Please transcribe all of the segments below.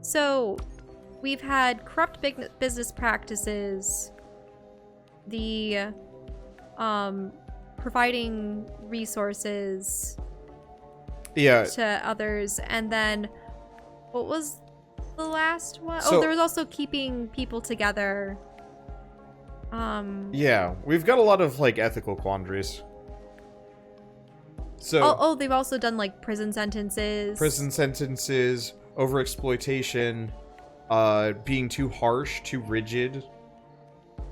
So, we've had corrupt business practices, the providing resources to others, and then what was the last one? So, there was also keeping people together. Yeah, we've got a lot of like ethical quandaries. So they've also done like prison sentences, overexploitation, being too harsh, too rigid,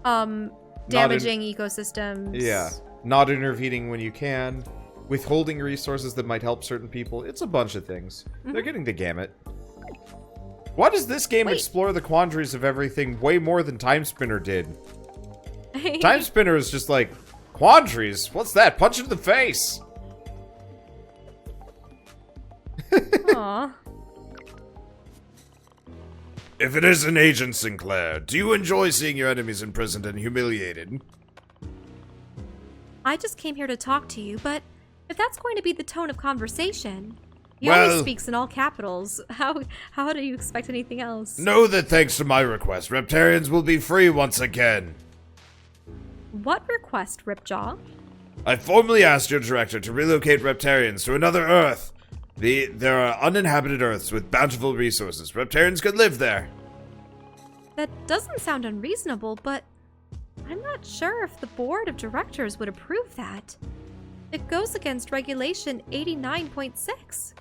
damaging ecosystems. Yeah, not intervening when you can, withholding resources that might help certain people. It's a bunch of things. They're getting the gamut. Why does this game explore the quandaries of everything way more than Time Spinner did? Time Spinner is just like, quandaries? What's that? Punch it in the face! Aww. If it isn't Agent Sinclair, do you enjoy seeing your enemies imprisoned and humiliated? I just came here to talk to you, but if that's going to be the tone of conversation, he always speaks in all capitals. How do you expect anything else? Know that thanks to my request, Reptarians will be free once again. What request, Ripjaw? I formally asked your director to relocate Reptarians to another Earth. There are uninhabited Earths with bountiful resources. Reptarians could live there. That doesn't sound unreasonable, but I'm not sure if the board of directors would approve that. It goes against Regulation 89.6.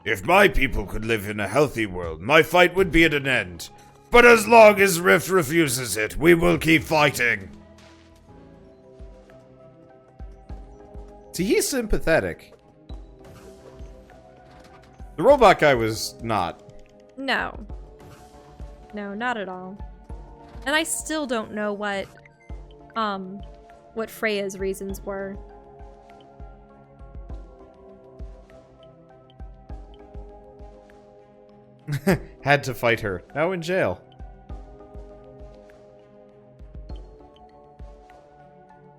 If my people could live in a healthy world, my fight would be at an end. But as long as Rift refuses it, we will keep fighting. See, he's sympathetic. The robot guy was not. No. No, not at all. And I still don't know what Freya's reasons were. Had to fight her. Now in jail.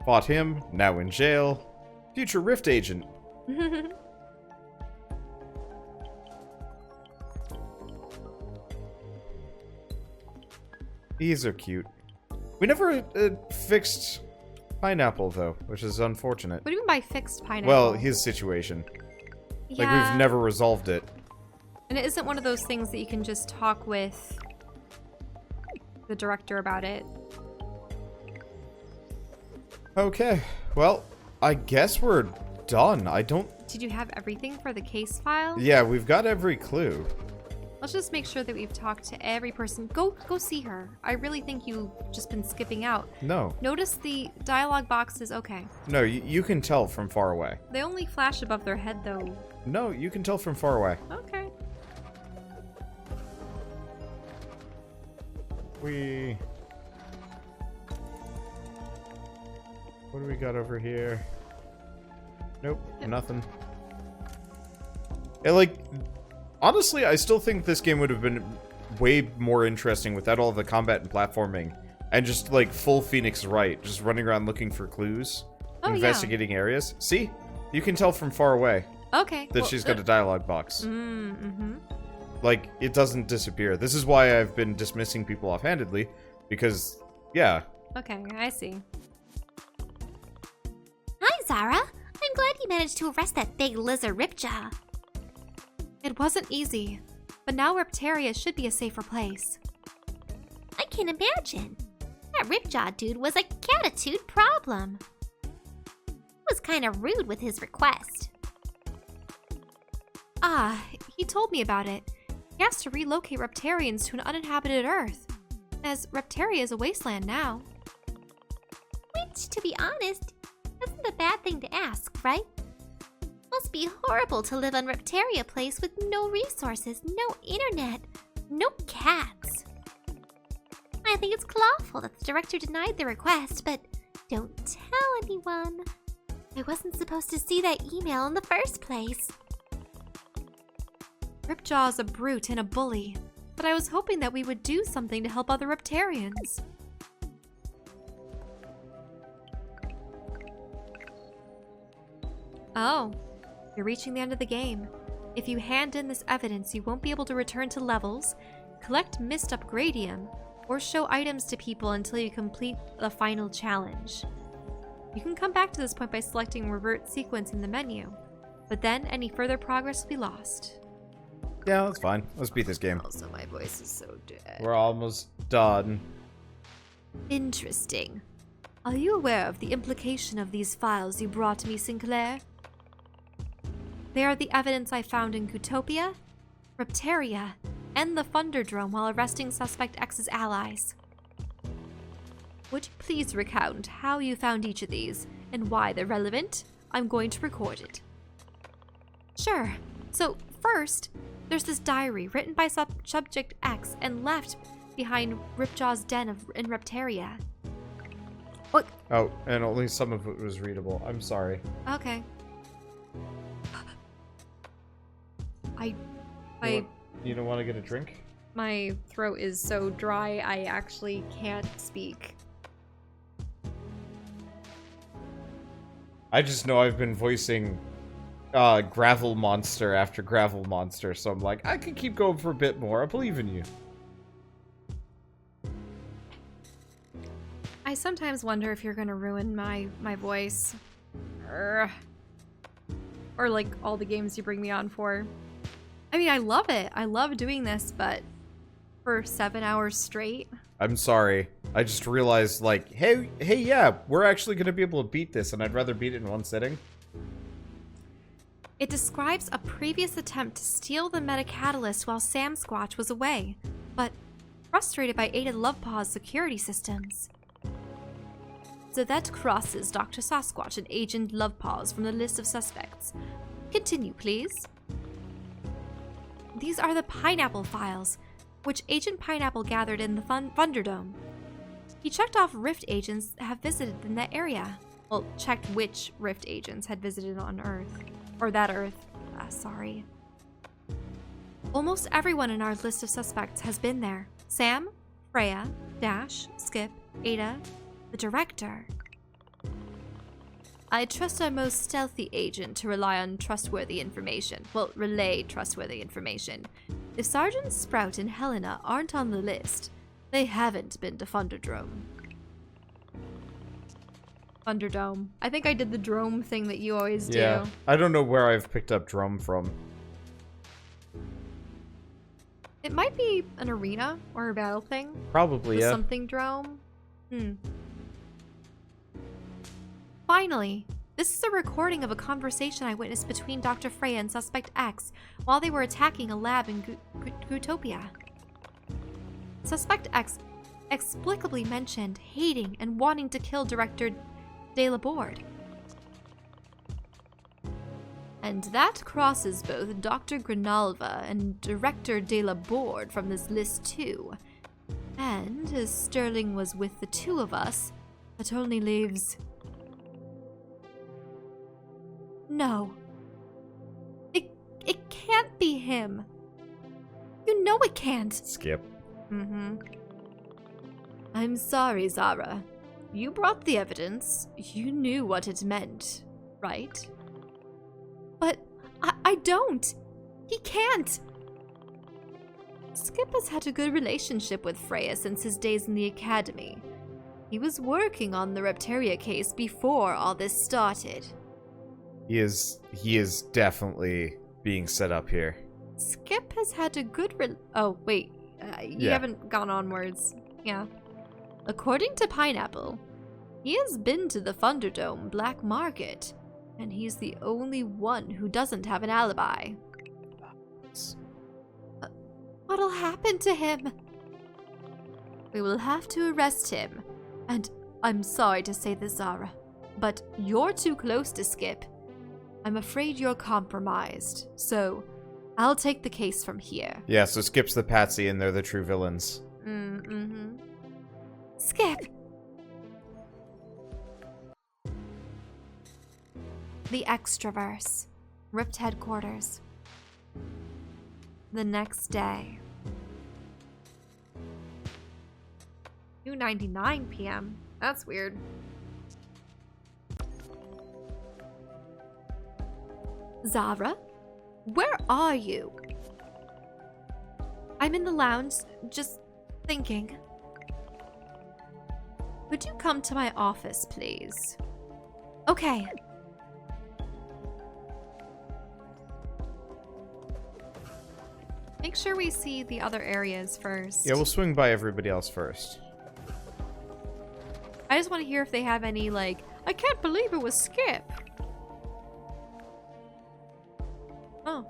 Fought him. Now in jail. Future Rift agent. These are cute. We never fixed Pineapple, though, which is unfortunate. What do you mean by fixed Pineapple? Well, his situation. Yeah. Like, we've never resolved it. And it isn't one of those things that you can just talk with the director about it. Okay. Well, I guess we're done. Did you have everything for the case file? Yeah, we've got every clue. Let's just make sure that we've talked to every person. Go see her. I really think you've just been skipping out. No. Notice the dialogue boxes. Okay. No, you can tell from far away. They only flash above their head, though. No, you can tell from far away. Okay. What do we got over here? Nope, nothing. And, like, honestly, I still think this game would have been way more interesting without all the combat and platforming. And just, like, full Phoenix Wright, just running around looking for clues, investigating areas. See? You can tell from far away. Okay. That she's got a dialogue box. Mm-hmm. Like, it doesn't disappear. This is why I've been dismissing people offhandedly, because, yeah. Okay, I see. Hi, Zahra. I'm glad you managed to arrest that big lizard Ripjaw. It wasn't easy, but now Reptaria should be a safer place. I can imagine. That Ripjaw dude was a catitude problem. He was kind of rude with his request. Ah, he told me about it. He asked to relocate Reptarians to an uninhabited Earth, as Reptaria is a wasteland now. Which, to be honest, isn't a bad thing to ask, right? Must be horrible to live on Reptaria Place with no resources, no internet, no cats. I think it's clawful that the director denied the request, but don't tell anyone. I wasn't supposed to see that email in the first place. Ripjaw is a brute and a bully, but I was hoping that we would do something to help other Reptarians. Oh, you're reaching the end of the game. If you hand in this evidence, you won't be able to return to levels, collect missed Upgradium, or show items to people until you complete the final challenge. You can come back to this point by selecting Revert Sequence in the menu, but then any further progress will be lost. Yeah, that's fine. Let's beat this game. Also, my voice is so dead. We're almost done. Interesting. Are you aware of the implication of these files you brought me, Sinclair? They are the evidence I found in Utopia, Reptaria, and the Thunderdrome while arresting Suspect X's allies. Would you please recount how you found each of these, and why they're relevant? I'm going to record it. Sure. So, first, there's this diary written by Subject X and left behind Ripjaw's den in Reptaria. What? Oh, and only some of it was readable. I'm sorry. Okay. You don't want to get a drink? My throat is so dry, I actually can't speak. I just know I've been voicing Gravel Monster after Gravel Monster, so I'm like, I can keep going for a bit more. I believe in you. I sometimes wonder if you're gonna ruin my voice. Or like all the games you bring me on for. I mean, I love it. I love doing this, but for 7 hours straight. I'm sorry. I just realized, like, hey, yeah, we're actually gonna be able to beat this, and I'd rather beat it in one sitting. It describes a previous attempt to steal the Metacatalyst while Sam Squatch was away, but frustrated by Ada Lovepaw's security systems. So that crosses Dr. Sasquatch and Agent Lovepaws from the list of suspects. Continue, please. These are the Pineapple files, which Agent Pineapple gathered in the Thunderdome. He checked off Rift agents that have visited in that area. Well, checked which Rift agents had visited on Earth. Or that Earth. Sorry. Almost everyone in our list of suspects has been there. Sam, Freya, Dash, Skip, Ada, the director. I trust our most stealthy agent to rely on trustworthy information. Well, relay trustworthy information. If Sergeant Sprout and Helena aren't on the list, they haven't been to Thunderdrome. Thunderdome. I think I did the drome thing that you always do. Yeah. I don't know where I've picked up drum from. It might be an arena or a battle thing. Probably, yeah. Something drome. Finally, this is a recording of a conversation I witnessed between Dr. Freya and Suspect X while they were attacking a lab in Utopia. Suspect X explicably mentioned hating and wanting to kill Director De La Borde. And that crosses both Dr. Grinalva and Director De La Borde from this list too. And as Sterling was with the two of us, that only leaves... No. It can't be him. You know it can't. Skip. I'm sorry, Zahra. You brought the evidence. You knew what it meant, right? But I don't. He can't. Skip has had a good relationship with Freya since his days in the academy. He was working on the Reptaria case before all this started. He is definitely being set up here. Skip has had a good Oh, wait. You haven't gone onwards. Yeah. According to Pineapple, he has been to the Thunderdome Black Market, and he's the only one who doesn't have an alibi. What'll happen to him? We will have to arrest him. And I'm sorry to say this, Zahra, but you're too close to Skip. I'm afraid you're compromised, so I'll take the case from here. Yeah, so Skip's the patsy and they're the true villains. Skip! The Extraverse. Rift headquarters. The next day. 2:99 p.m. That's weird. Zahra? Where are you? I'm in the lounge, just thinking. Would you come to my office, please? Okay. Make sure we see the other areas first. Yeah, we'll swing by everybody else first. I just want to hear if they have any, like, I can't believe it was Skip. Oh.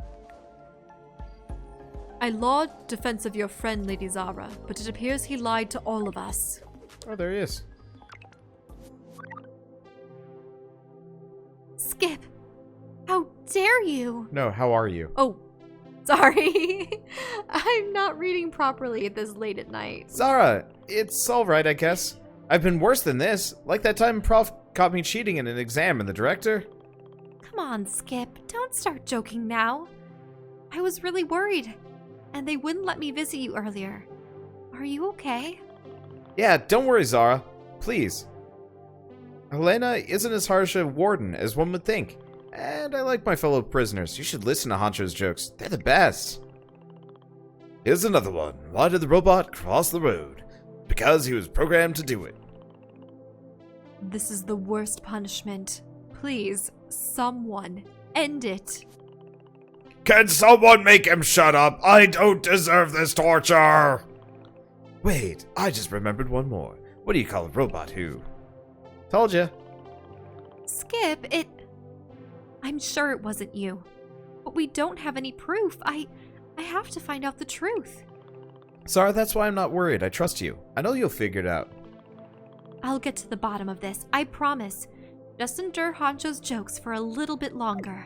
I laud defense of your friend, Lady Zahra, but it appears he lied to all of us. Oh, there he is. Skip! How dare you! No, how are you? Oh, sorry. I'm not reading properly at this late at night. Zahra, it's alright, I guess. I've been worse than this. Like that time Prof caught me cheating in an exam and the director. Come on, Skip. Don't start joking now. I was really worried, and they wouldn't let me visit you earlier. Are you okay? Yeah, don't worry, Zahra. Please. Helena isn't as harsh a warden as one would think. And I like my fellow prisoners. You should listen to Hancho's jokes. They're the best. Here's another one. Why did the robot cross the road? Because he was programmed to do it. This is the worst punishment. Please, someone, end it. Can someone make him shut up? I don't deserve this torture! Wait, I just remembered one more. What do you call a robot who? Told ya. Skip, I'm sure it wasn't you. But we don't have any proof. I have to find out the truth. Sorry, that's why I'm not worried. I trust you. I know you'll figure it out. I'll get to the bottom of this, I promise. Just endure Hancho's jokes for a little bit longer.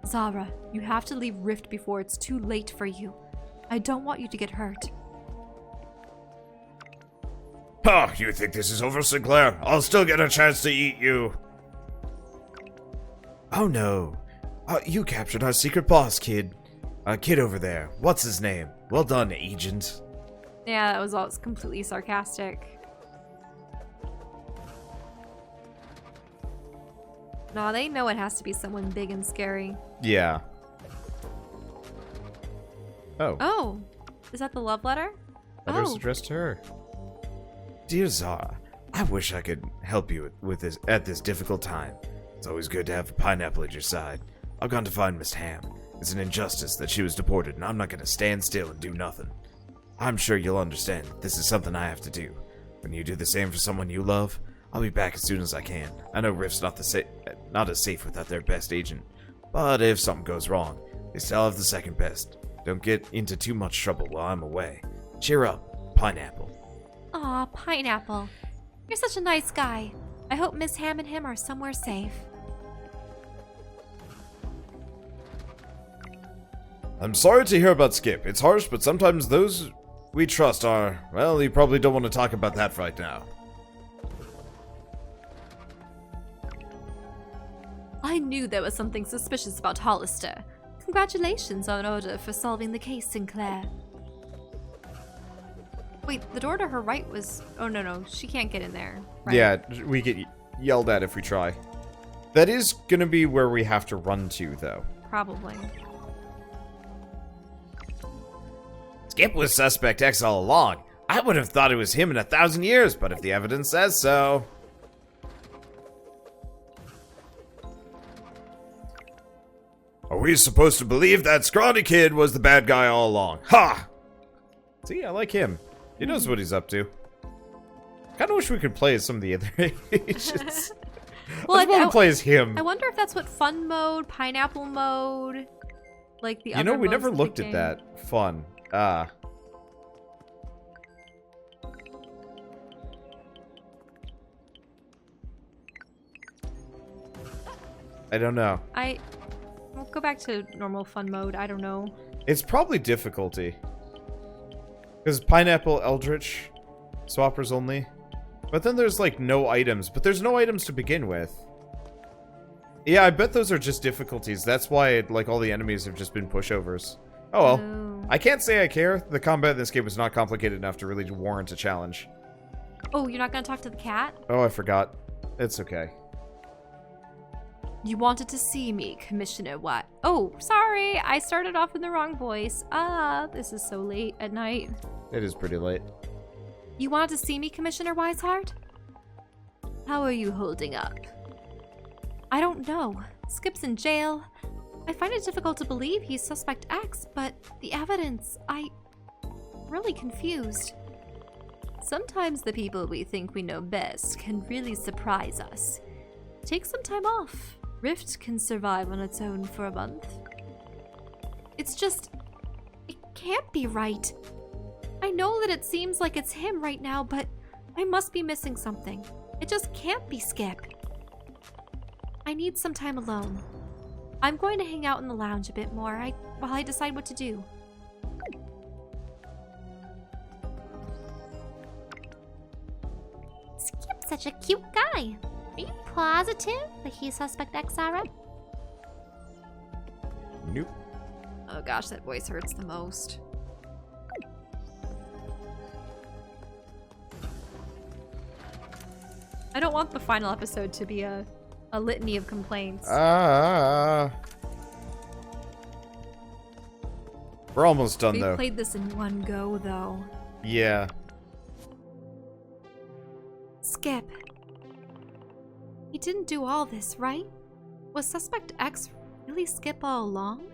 Zahra, you have to leave Rift before it's too late for you. I don't want you to get hurt. Ha! You think this is over, Sinclair? I'll still get a chance to eat you. Oh no. You captured our secret boss, kid. Kid over there. What's his name? Well done, agent. Yeah, that was all completely sarcastic. Nah, they know it has to be someone big and scary. Yeah. Oh. Oh, is that the love letter? Letter's addressed to her. Dear Zahra, I wish I could help you with this at this difficult time. It's always good to have a pineapple at your side. I've gone to find Miss Ham. It's an injustice that she was deported, and I'm not going to stand still and do nothing. I'm sure you'll understand that this is something I have to do. When you do the same for someone you love, I'll be back as soon as I can. I know Rift's not as safe without their best agent, but if something goes wrong, they still have the second best. Don't get into too much trouble while I'm away. Cheer up, Pineapple. Aw, Pineapple. You're such a nice guy. I hope Miss Ham and him are somewhere safe. I'm sorry to hear about Skip. It's harsh, but sometimes those we trust are... Well, you probably don't want to talk about that right now. I knew there was something suspicious about Hollister. Congratulations on order for solving the case, Sinclair. Wait, the door to her right was... Oh, no, she can't get in there. Right? Yeah, we get yelled at if we try. That is gonna be where we have to run to, though. Probably. Skip was Suspect X all along. I would have thought it was him in 1,000 years, but if the evidence says so... Are we supposed to believe that scrawny kid was the bad guy all along? Ha! See, I like him. He knows what he's up to. Kinda wish we could play as some of the other agents. Well, Let's want to play as him. I wonder if that's what fun mode, pineapple mode, like the You other know, we modes never of the looked at game. that. Fun. I don't know. We'll go back to normal fun mode. I don't know. It's probably difficulty. Because Pineapple, Eldritch, Swappers only. But then there's like no items. But there's no items to begin with. Yeah, I bet those are just difficulties. That's why like all the enemies have just been pushovers. Oh well. Oh. I can't say I care. The combat in this game was not complicated enough to really warrant a challenge. Oh, you're not gonna talk to the cat? Oh, I forgot. It's okay. You wanted to see me, Commissioner Watt. Oh, sorry. I started off in the wrong voice. This is so late at night. It is pretty late. You wanted to see me, Commissioner Wiseheart? How are you holding up? I don't know. Skip's in jail. I find it difficult to believe he's Suspect X, but the evidence, I'm really confused. Sometimes the people we think we know best can really surprise us. Take some time off. R.I.F.T can survive on its own for a month. It's just... it can't be right. I know that it seems like it's him right now, but I must be missing something. It just can't be Skip. I need some time alone. I'm going to hang out in the lounge a bit more while I decide what to do. Skip's such a cute guy. Are you positive that he's Suspect X, Zahra? Nope. Oh gosh, that voice hurts the most. I don't want the final episode to be a litany of complaints. We're almost done, We though. played this in one go, though. Yeah. Skip. He didn't do all this, right? Was Suspect X really Skip all along?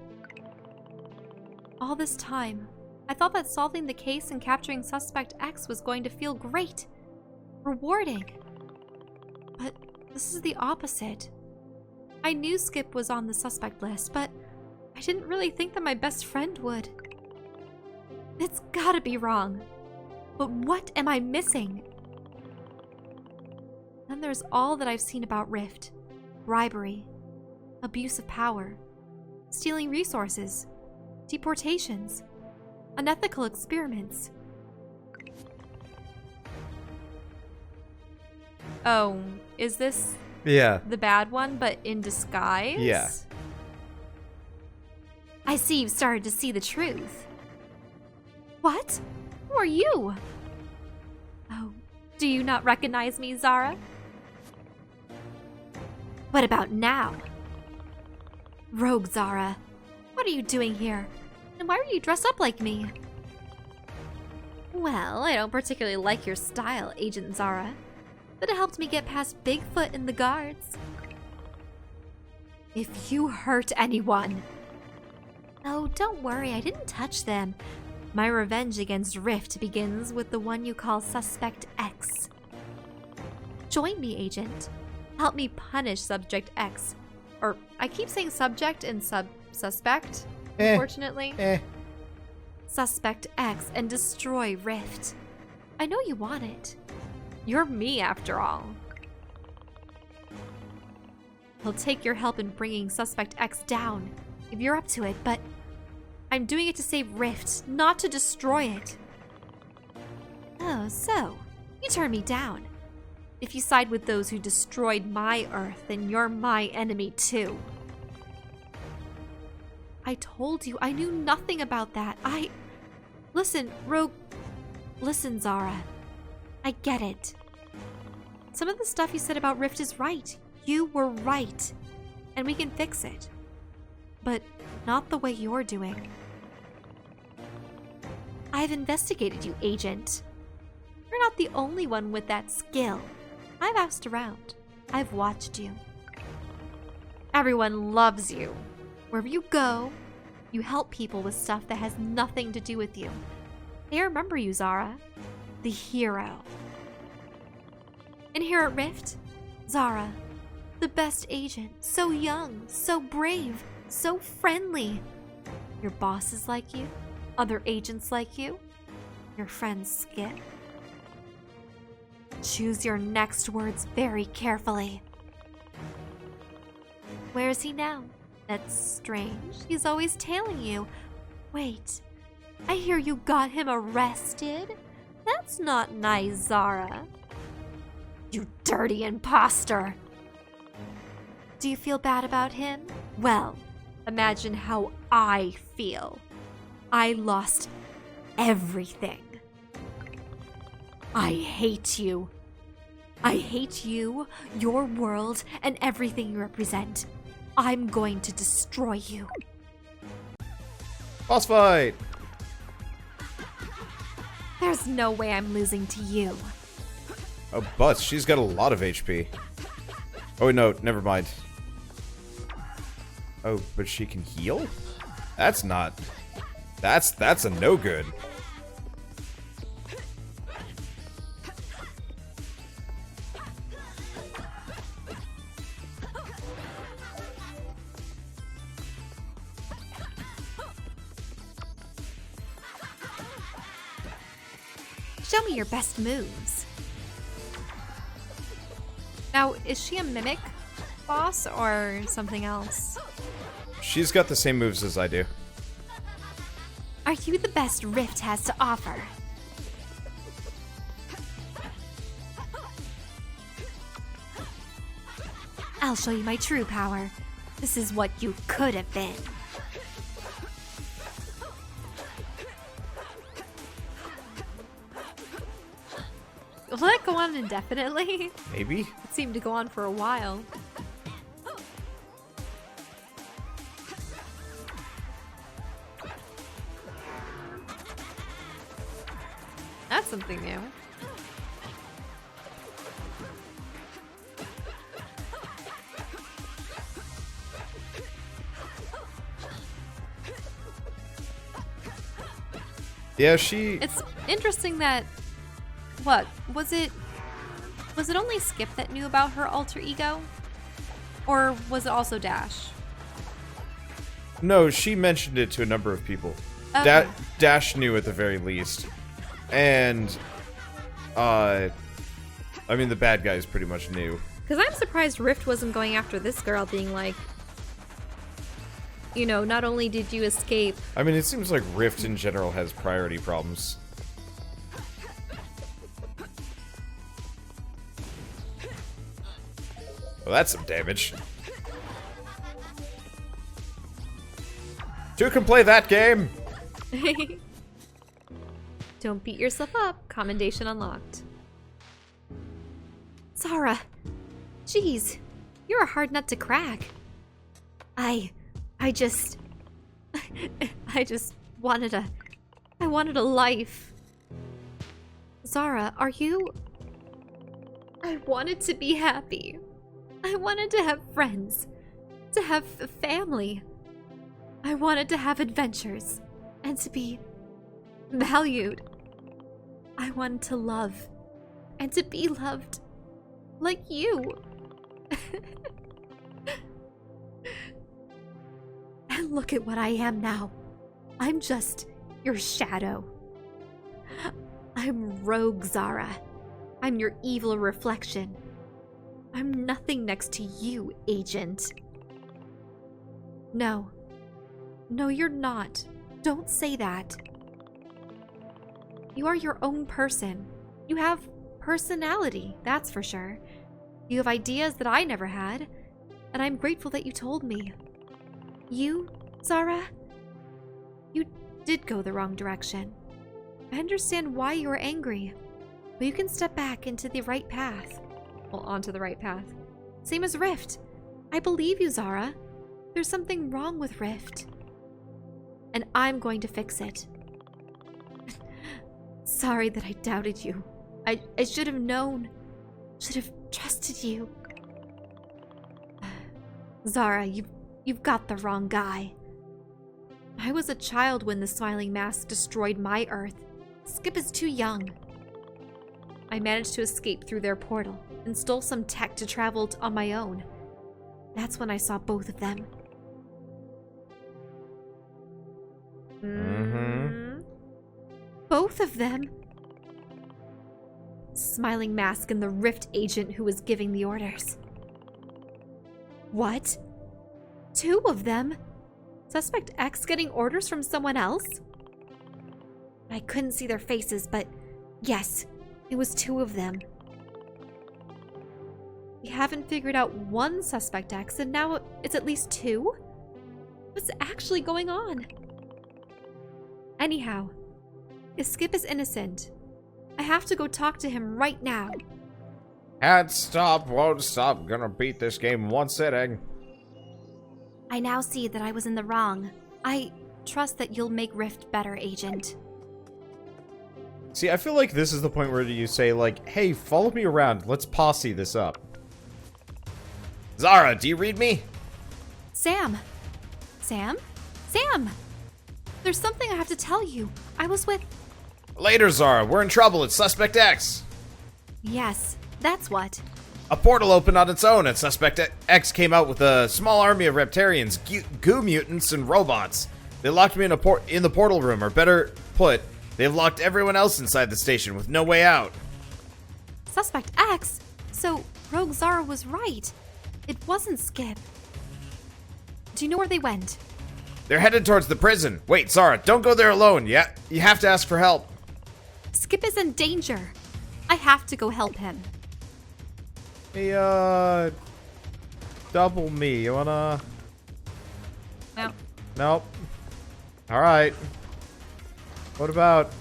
All this time, I thought that solving the case and capturing Suspect X was going to feel great. Rewarding. But this is the opposite. I knew Skip was on the suspect list, but I didn't really think that my best friend would. It's gotta be wrong. But what am I missing? Then there's all that I've seen about R.I.F.T. Bribery, abuse of power, stealing resources, deportations, unethical experiments. Oh, is this Yeah. the bad one, but in disguise? Yeah. I see you've started to see the truth. What? Who are you? Oh, do you not recognize me, Zahra? What about now? Rogue Zahra, what are you doing here? And why are you dressed up like me? Well, I don't particularly like your style, Agent Zahra, but it helped me get past Bigfoot and the guards. If you hurt anyone... Oh, don't worry, I didn't touch them. My revenge against R.I.F.T begins with the one you call Suspect X. Join me, Agent. Help me punish Subject X. Or, I keep saying subject and suspect, unfortunately. Suspect X and destroy R.I.F.T. I know you want it. You're me, after all. I'll take your help in bringing Suspect X down, if you're up to it, but I'm doing it to save R.I.F.T, not to destroy it. Oh, so, you turn me down. If you side with those who destroyed my Earth, then you're my enemy too. I told you, I knew nothing about that. Listen, Rogue... Listen, Zahra. I get it. Some of the stuff you said about R.I.F.T is right. You were right. And we can fix it. But not the way you're doing. I've investigated you, Agent. You're not the only one with that skill. I've asked around. I've watched you. Everyone loves you. Wherever you go, you help people with stuff that has nothing to do with you. They remember you, Zahra. The hero. And here at R.I.F.T, Zahra, the best agent. So young, so brave, so friendly. Your bosses like you, other agents like you, your friends Skip. Choose your next words very carefully. Where is he now? That's strange. He's always tailing you. Wait, I hear you got him arrested? That's not nice, Zahra. You dirty imposter! Do you feel bad about him? Well, imagine how I feel. I lost everything. I hate you. I hate you, your world, and everything you represent. I'm going to destroy you. Boss fight! There's no way I'm losing to you. Oh, but she's got a lot of HP. Oh, wait, no, never mind. Oh, but she can heal? That's not... That's a no good. Show me your best moves. Now, is she a mimic boss or something else? She's got the same moves as I do. Are you the best Rift has to offer? I'll show you my true power. This is what you could have been. Will that go on indefinitely? Maybe? It seemed to go on for a while. That's something new. Yeah, she... It's interesting that... What? Was it only Skip that knew about her alter ego? Or was it also Dash? No, she mentioned it to a number of people. Okay. Dash knew at the very least. And, I mean, the bad guys pretty much knew. Because I'm surprised Rift wasn't going after this girl, being like, you know, not only did you escape... I mean, it seems like Rift in general has priority problems. Well, that's some damage. Two can play that game! Don't beat yourself up. Commendation unlocked. Zahra. Jeez. You're a hard nut to crack. I just wanted a life. Zahra, are you... I wanted to be happy. I wanted to have friends. To have a family. I wanted to have adventures. And to be valued. I wanted to love. And to be loved. Like you. And look at what I am now. I'm just your shadow. I'm Rogue Zahra. I'm your evil reflection. I'm nothing next to you, Agent. No. No, you're not. Don't say that. You are your own person. You have personality, that's for sure. You have ideas that I never had, and I'm grateful that you told me. You, Zahra, you did go the wrong direction. I understand why you were angry, but you can step back into the right path. Well, onto the right path. Same as Rift. I believe you, Zahra. There's something wrong with Rift. And I'm going to fix it. Sorry that I doubted you. I should have known. Should have trusted you. Zahra, you've got the wrong guy. I was a child when the Smiling Mask destroyed my Earth. Skip is too young. I managed to escape through their portal and stole some tech to travel on my own. That's when I saw both of them. Both of them? Smiling Mask and the Rift agent who was giving the orders. What? Two of them? Suspect X getting orders from someone else? I couldn't see their faces, but yes, it was two of them. We haven't figured out one Suspect X, and now it's at least two? What's actually going on? Anyhow, if Skip is innocent, I have to go talk to him right now. Can't stop, won't stop. Gonna beat this game in one sitting. I now see that I was in the wrong. I trust that you'll make Rift better, Agent. See, I feel like this is the point where you say, like, hey, follow me around. Let's posse this up. Zahra, do you read me? Sam! Sam? Sam! There's something I have to tell you. I was with... Later, Zahra. We're in trouble. It's Suspect X. Yes, that's what. A portal opened on its own, and Suspect X came out with a small army of Reptarians, goo mutants, and robots. They locked me in the portal room, or better put, they've locked everyone else inside the station with no way out. Suspect X? So, Rogue Zahra was right. It wasn't Skip. Do you know where they went? They're headed towards the prison. Wait, Zahra, don't go there alone. Yeah, you have to ask for help. Skip is in danger. I have to go help him. Hey, double me. You wanna... No. Nope. Alright. What about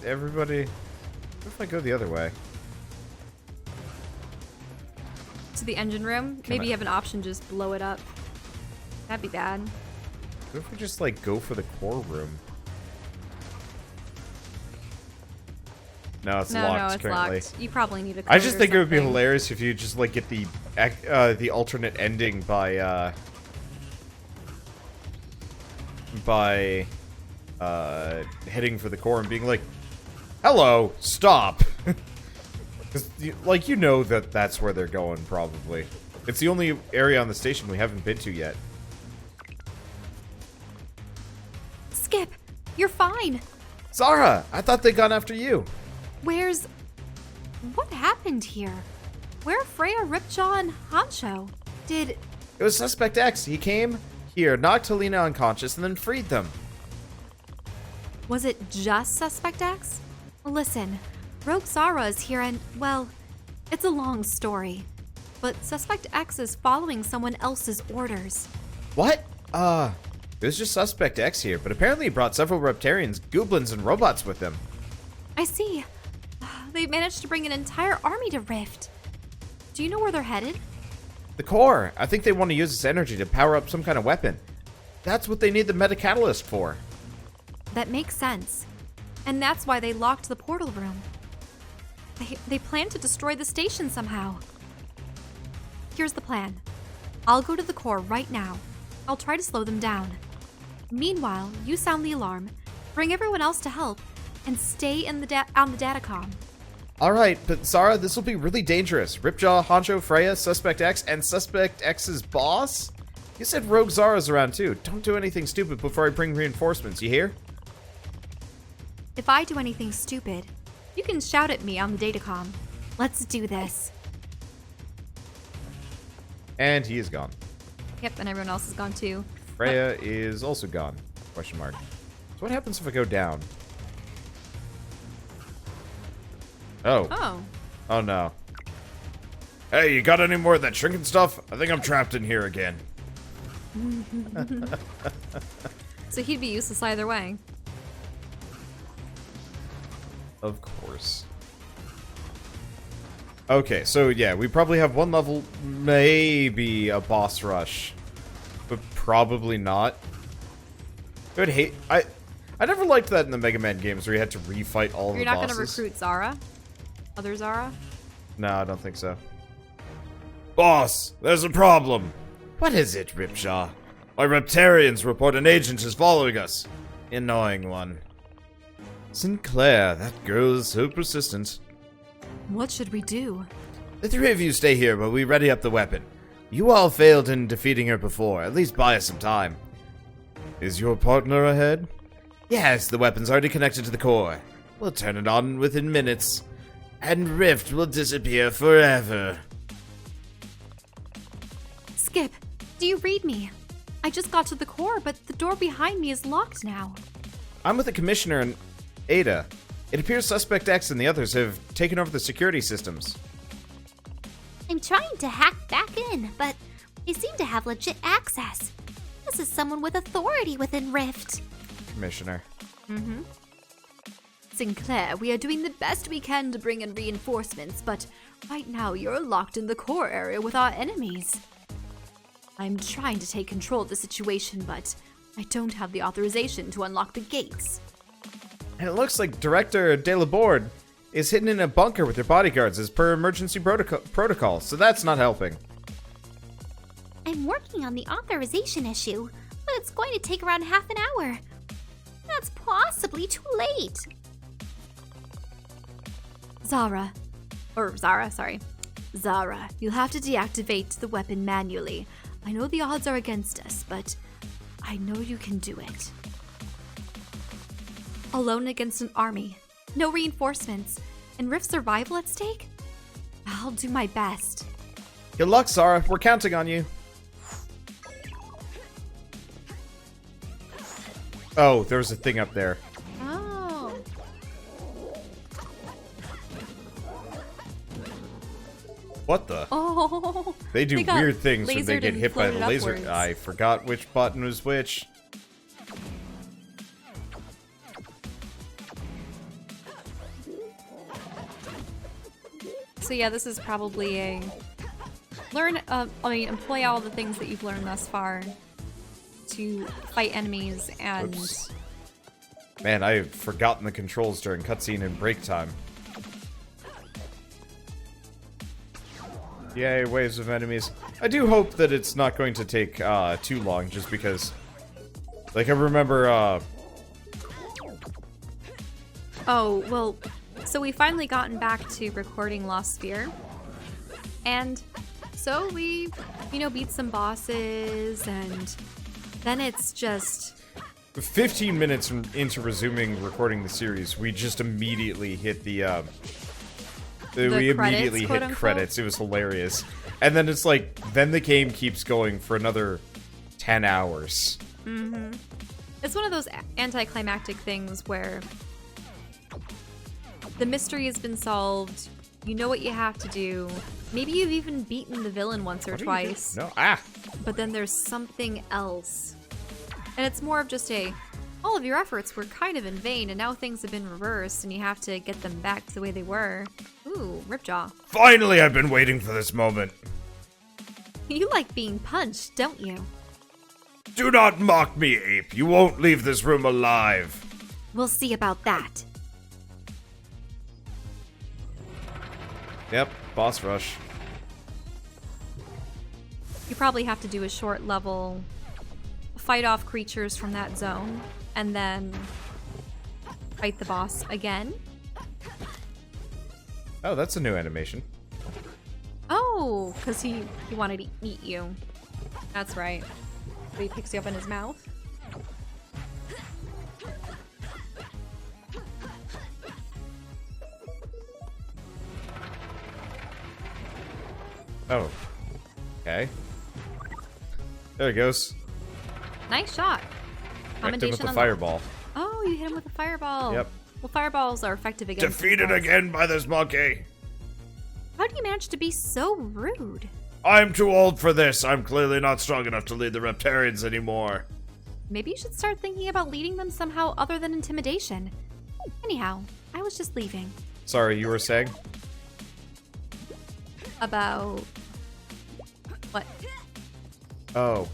everybody? What if I go the other way? To the engine room? Maybe you have an option, just blow it up. That'd be bad. What if we just, like, go for the core room? No, it's locked currently. Locked. You probably need a code I just think or it would be something. hilarious if you just, like, get the alternate ending by heading for the core and being like, hello, stop. Because, like, you know that's where they're going, probably. It's the only area on the station we haven't been to yet. Skip, you're fine. Zahra, I thought they'd gone after you. Where's... What happened here? Where are Freya, Ripjaw, and Honcho? Did... It was Suspect X. He came here, knocked Helena unconscious, and then freed them. Was it just Suspect X? Listen, Rogue Zahra is here and, well, it's a long story. But Suspect X is following someone else's orders. What? It was just Suspect X here, but apparently he brought several Reptarians, goblins, and robots with him. I see. They managed to bring an entire army to Rift. Do you know where they're headed? The core. I think they want to use this energy to power up some kind of weapon. That's what they need the metacatalyst for. That makes sense. And that's why they locked the portal room. They plan to destroy the station somehow. Here's the plan. I'll go to the core right now. I'll try to slow them down. Meanwhile, you sound the alarm, bring everyone else to help, and stay in on the datacom. Alright, but Zahra, this will be really dangerous. Ripjaw, Honcho, Freya, Suspect X, and Suspect X's boss? You said Rogue Zahra's around too. Don't do anything stupid before I bring reinforcements, you hear? If I do anything stupid, you can shout at me on the datacom. Let's do this. And he is gone. Yep, and everyone else is gone too. Freya is also gone. Question mark. So what happens if I go down? Oh. Oh. Oh no. Hey, you got any more of that shrinking stuff? I think I'm trapped in here again. So he'd be useless either way. Of course. Okay, so yeah, we probably have one level, maybe a boss rush, but probably not. I would hate. I never liked that in the Mega Man games where you had to refight all of the bosses. You're not gonna recruit Zahra? Other Zahra? No, I don't think so. Boss, there's a problem. What is it, Ripjaw? My Reptarians report an agent is following us. Annoying one. Sinclair, that girl is so persistent. What should we do? The three of you stay here while we ready up the weapon. You all failed in defeating her before. At least buy us some time. Is your partner ahead? Yes, the weapon's already connected to the core. We'll turn it on within minutes. And Rift will disappear forever. Skip, do you read me? I just got to the core, but the door behind me is locked now. I'm with the Commissioner and Ada. It appears Suspect X and the others have taken over the security systems. I'm trying to hack back in, but they seem to have legit access. This is someone with authority within Rift. Commissioner. Mm-hmm. Sinclair, we are doing the best we can to bring in reinforcements, but right now you're locked in the core area with our enemies. I'm trying to take control of the situation, but I don't have the authorization to unlock the gates. And it looks like Director De La Borde is hidden in a bunker with their bodyguards as per emergency protocol, so that's not helping. I'm working on the authorization issue, but it's going to take around half an hour. That's possibly too late. Zahra, you'll have to deactivate the weapon manually. I know the odds are against us, but I know you can do it. Alone against an army, no reinforcements, and Rift's survival at stake? I'll do my best. Good luck, Zahra. We're counting on you. Oh, there was a thing up there. Oh. What the? Oh. They do got weird things when they lasered get and hit by the floated laser. upwards. I forgot which button was which. So yeah, this is probably a employ all the things that you've learned thus far to fight enemies and Oops. Man, I had forgotten the controls during cutscene and break time. Yay, waves of enemies. I do hope that it's not going to take too long, just because, like, I remember, Oh, well, so we finally gotten back to recording Lost Sphere. And so we, beat some bosses, and then it's just... 15 minutes into resuming recording the series, we just immediately hit the we immediately quote, hit unquote? credits. It was hilarious. And then it's like, then the game keeps going for another 10 hours. Mm-hmm. It's one of those anticlimactic things where the mystery has been solved, you know what you have to do, maybe you've even beaten the villain once or twice. No, But then there's something else. And it's more of just all of your efforts were kind of in vain, and now things have been reversed, and you have to get them back to the way they were. Ooh, Ripjaw. Finally, I've been waiting for this moment. You like being punched, don't you? Do not mock me, ape. You won't leave this room alive. We'll see about that. Yep, boss rush. You probably have to do a short level, fight off creatures from that zone, and then fight the boss again. Oh, that's a new animation. Oh, because he wanted to eat you. That's right. So he picks you up in his mouth. Oh. Okay. There it goes. Nice shot. Wrecked him with Commendation the on fireball. Oh, you hit him with a fireball. Yep. Well, fireballs are effective against Defeated balls. again by this monkey. How do you manage to be so rude? I'm too old for this. I'm clearly not strong enough to lead the Reptarians anymore. Maybe you should start thinking about leading them somehow other than intimidation. Anyhow, I was just leaving. Sorry, you were saying? About... what? Oh.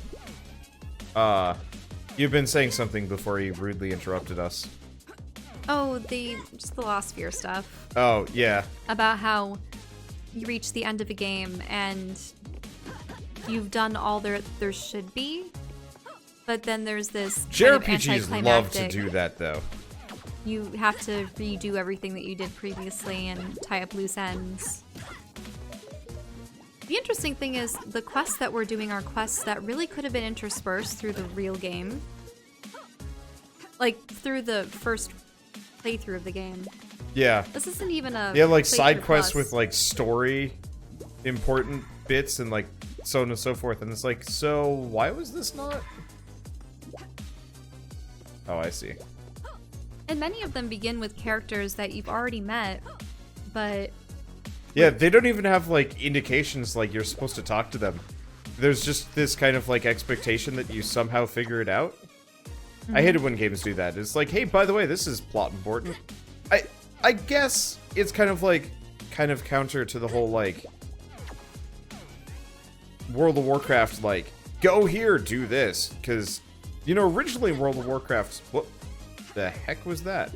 You've been saying something before you rudely interrupted us. Oh, just the Lost Sphere stuff. Oh, yeah. About how you reach the end of a game and you've done all there should be, but then there's this kind of JRPGs love to anticlimactic- do that, though. You have to redo everything that you did previously and tie up loose ends. The interesting thing is, the quests that we're doing are quests that really could have been interspersed through the real game. Like, through the first playthrough of the game. Yeah. This isn't even a Yeah, like playthrough side quests plus. with, like, story important bits and, like, so on and so forth. And it's like, so why was this not? Oh, I see. And many of them begin with characters that you've already met, but... Yeah, they don't even have, like, indications like you're supposed to talk to them. There's just this kind of, like, expectation that you somehow figure it out. I hate it when games do that. It's like, hey, by the way, this is plot important. I guess it's kind of counter to the whole, like, World of Warcraft, like, go here, do this. Because, you know, originally in World of Warcraft, what the heck was that?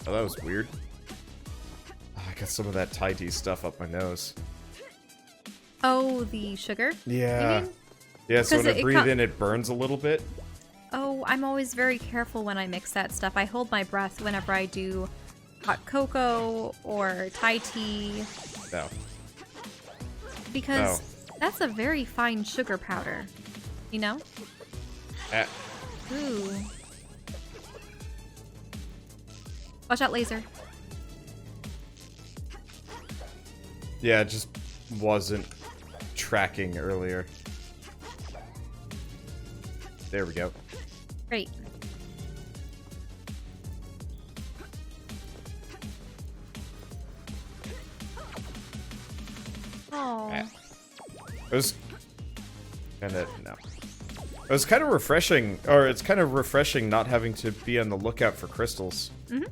Oh, that was weird. Oh, I got some of that Thai tea stuff up my nose. Oh, the sugar? Yeah. You mean? Yeah, so when I it breathe in, it burns a little bit. Oh, I'm always very careful when I mix that stuff. I hold my breath whenever I do hot cocoa or Thai tea. No. Because that's a very fine sugar powder. You know? Ooh. Watch out, laser. Yeah, it just wasn't tracking earlier. There we go. Great. Oh. It was kind of no. It was kind of refreshing, or it's kind of refreshing not having to be on the lookout for crystals. Mm-hmm.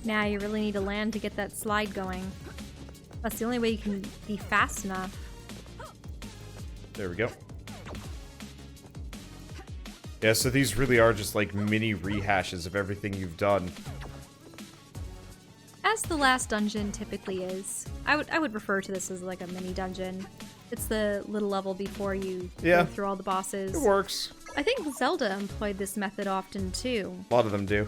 Now you really need to land to get that slide going. That's the only way you can be fast enough. There we go. Yeah, so these really are just like mini rehashes of everything you've done. As the last dungeon typically is. I would refer to this as like a mini dungeon. It's the little level before you go through all the bosses. It works. I think Zelda employed this method often too. A lot of them do.